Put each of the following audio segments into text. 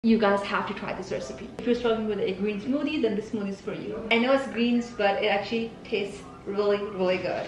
You guys have to try this recipe. If you're struggling with a green smoothie, then this smoothie is for you. I know it's greens, but it actually tastes really, really good.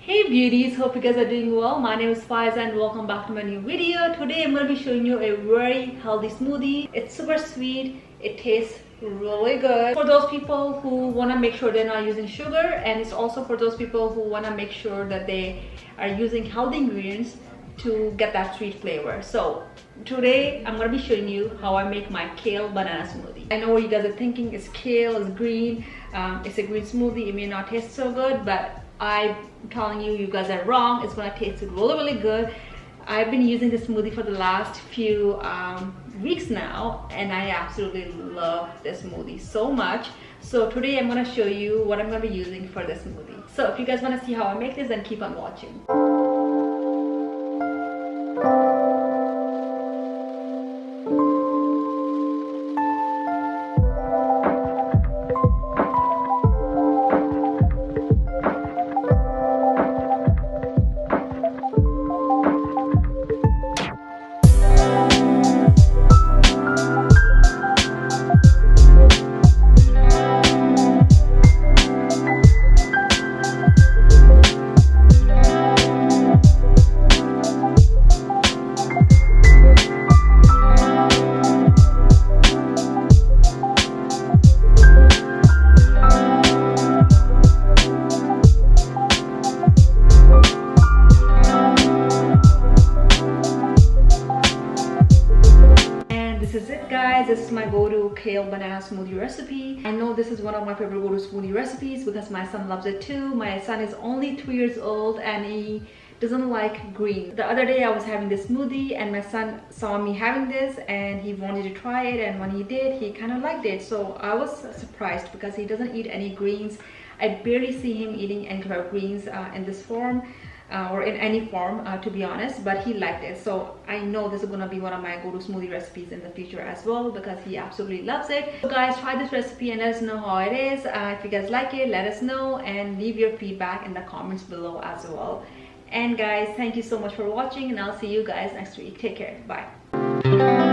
Hey beauties, hope you guys are doing well. My name is Faiza and welcome back to my new video. Today I'm going to be showing you a very healthy smoothie. It's super sweet. It tastes really good. For those people who want to make sure they're not using sugar, and it's also for those people who want to make sure that they are using healthy ingredients to get that sweet flavor. So today I'm going to be showing you how I make my kale banana smoothie. I know what you guys are thinking, it's kale, it's green, it's a green smoothie, it may not taste so good, but I'm telling you, you guys are wrong. It's gonna taste really, really good. I've been using this smoothie for the last few weeks now, and I absolutely love this smoothie so much. So today I'm gonna show you what I'm gonna be using for this smoothie. So if you guys wanna see how I make this, then keep on watching. This is it, guys. This is my go-to kale banana smoothie recipe. I know this is one of my favorite go-to smoothie recipes because my son loves it too. My son is only 2 years old and he doesn't like green. The other day I was having this smoothie and my son saw me having this and he wanted to try it, and when he did, he kind of liked it. So I was surprised because he doesn't eat any greens. I barely see him eating any kind of greens in this form. Or in any form, to be honest, but he liked it. So I know this is gonna be one of my go-to smoothie recipes in the future as well because he absolutely loves it. So guys, try this recipe and let us know how it is. If you guys like it, let us know and leave your feedback in the comments below as well. And guys, thank you so much for watching, and I'll see you guys next week. Take care. Bye.